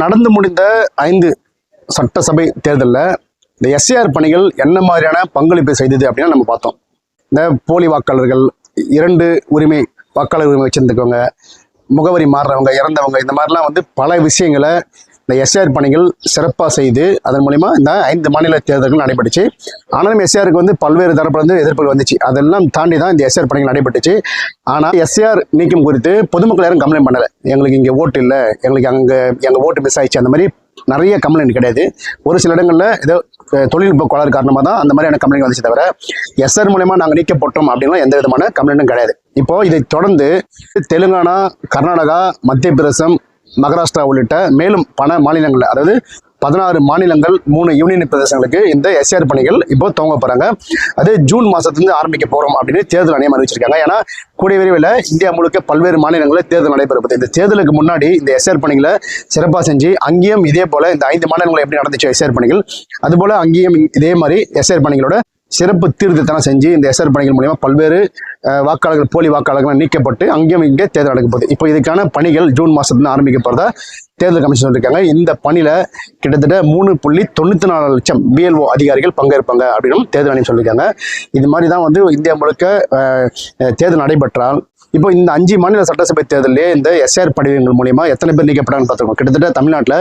நடந்து முடிந்த 5 சட்டசபை தேர்தலில் இந்த எஸ்ஏஆர் பணிகள் என்ன மாதிரியான பங்களிப்பு செய்தது அப்படின்னா நம்ம பார்த்தோம். இந்த போலி வாக்காளர்கள், 2 உரிமை வாக்காளர் உரிமை வச்சிருந்துக்கவங்க, முகவரி மாறுறவங்க, இறந்தவங்க, இந்த மாதிரிலாம் பல விஷயங்களை இந்த எஸ்ஏஆர் பணிகள் சிறப்பாக செய்து அதன் மூலிமா இந்த 5 மாநில தேர்தல்கள் நடைபெற்றுச்சு. ஆனாலும் எஸ்ஏஆருக்கு பல்வேறு தரப்புல எதிர்ப்புகள் வந்துச்சு. அதெல்லாம் தாண்டி தான் இந்த எஸ்ஏஆர் பணிகள் நடைபெற்றுச்சு. ஆனால் எஸ்ஏஆர் நீக்கம் குறித்து பொதுமக்கள் யாரும் கம்ப்ளைண்ட் பண்ணலை. எங்களுக்கு இங்கே ஓட்டு இல்லை, எங்களுக்கு எங்கள் ஓட்டு மிஸ் ஆயிடுச்சு, அந்த மாதிரி நிறைய கம்ப்ளைண்ட் கிடையாது. ஒரு சில இடங்களில் ஏதோ தொழில்நுட்ப கோளாறு காரணமாக தான் அந்த மாதிரியான கம்ப்ளைண்ட் வந்துச்சு தவிர எஸ்ஆர் மூலமா நாங்கள் நீக்கப்பட்டோம் அப்படின்னா எந்த விதமான கம்ப்ளைண்ட்டும் கிடையாது. இப்போ இதை தொடர்ந்து தெலுங்கானா, கர்நாடகா, மத்திய பிரதேசம், மகாராஷ்டிரா உள்ளிட்ட மேலும் பல மாநிலங்கள், அதாவது 16 மாநிலங்கள், 3 யூனியன் பிரதேசங்களுக்கு இந்த எஸ்ஆர் பணிகள் இப்போ துவங்க போறாங்க. அது ஜூன் மாசத்துலேருந்து ஆரம்பிக்க போறோம் அப்படின்னு தேர்தல் ஆணையம் அறிவிச்சிருக்காங்க. ஏன்னா கூடிய விரைவில் இந்தியா முழுக்க பல்வேறு மாநிலங்களில் தேர்தல் நடைபெறுவது. இந்த தேர்தலுக்கு முன்னாடி இந்த எஸ்ஆர் பணிகளை சிறப்பாக செஞ்சு அங்கேயும் இதே போல இந்த 5 மாநிலங்கள் எப்படி நடந்துச்சு எஸ்ஆர் பணிகள், அதுபோல அங்கேயும் இதே மாதிரி எஸ்ஆர் பணிகளோட சிறப்பு தீர்த்தனம் செஞ்சு இந்த எஸ்ஆர் பணிகள் மூலமா பல்வேறு வாக்காளர்கள், போலி வாக்காளர்கள் நீக்கப்பட்டு அங்கேயும் இங்கே தேர்தல் நடக்க போகுது. இப்போ இதுக்கான பணிகள் ஜூன் மாசத்துல ஆரம்பிக்க போறதா தேர்தல் கமிஷன் சொல்லியிருக்காங்க. இந்த பணியில கிட்டத்தட்ட 3.94 லட்சம் பிஎல்ஓ அதிகாரிகள் பங்கேற்பாங்க அப்படின்னு தேர்தல் ஆணையம் சொல்லியிருக்காங்க. இது மாதிரி தான் இந்தியா முழுக்க தேர்தல் நடைபெற்றால் இப்போ இந்த 5 மாநில சட்டசபை தேர்தலே இந்த எஸ்ஆர் படிவங்கள் மூலியமா எத்தனை பேர் நீக்கப்பட்டாங்கன்னு பார்த்துருக்கோம். கிட்டத்தட்ட தமிழ்நாட்டில்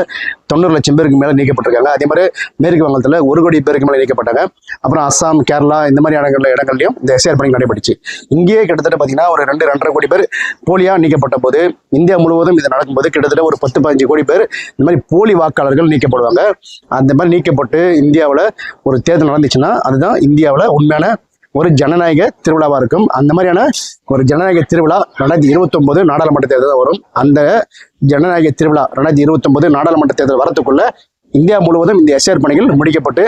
90 லட்சம் பேருக்கு மேலே நீக்கப்பட்டிருக்காங்க. அதே மாதிரி மேற்கு வங்கத்தில் 1 கோடி பேருக்கு மேலே நீக்கப்பட்டாங்க. அப்புறம் அஸ்ஸாம், கேரளா இந்த மாதிரி இடங்கள்லையும் இந்த எஸ்ஆர் பணி நடைபெற்றுச்சு. இங்கேயே கிட்டத்தட்ட பார்த்தீங்கன்னா ஒரு 2-2.5 கோடி பேர் போலியா நீக்கப்பட்ட போது இந்தியா முழுவதும் இது நடக்கும்போது கிட்டத்தட்ட ஒரு 10-15 கோடி பேர் இந்த மாதிரி போலி வாக்காளர்கள் நீக்கப்படுவாங்க. அந்த மாதிரி நீக்கப்பட்டு இந்தியாவில் ஒரு தேர்தல் நடந்துச்சுன்னா அதுதான் இந்தியாவில் உண்மையான ஒரு ஜனநாயக திருவிழாவா இருக்கும். அந்த மாதிரியான ஒரு ஜனநாயக திருவிழா 2029 நாடாளுமன்ற தேர்தல் வரும். அந்த ஜனநாயக திருவிழா 2029 நாடாளுமன்ற தேர்தல் வரத்துக்குள்ள இந்தியா முழுவதும் இந்த எஸ்ஆர் பணிகள் முடிக்கப்பட்டு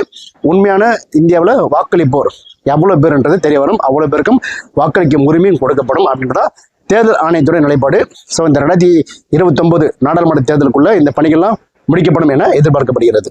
உண்மையான இந்தியாவில் வாக்களிப்போர் எவ்வளவு பேருன்றது தெரிய வரும். அவ்வளவு பேருக்கும் வாக்களிக்கும் உரிமையும் கொடுக்கப்படும் அப்படின்றதா தேர்தல் ஆணையத்துடைய நிலைப்பாடு. ஸோ இந்த 2029 நாடாளுமன்ற தேர்தலுக்குள்ள இந்த பணிகள்லாம் முடிக்கப்படும் என எதிர்பார்க்கப்படுகிறது.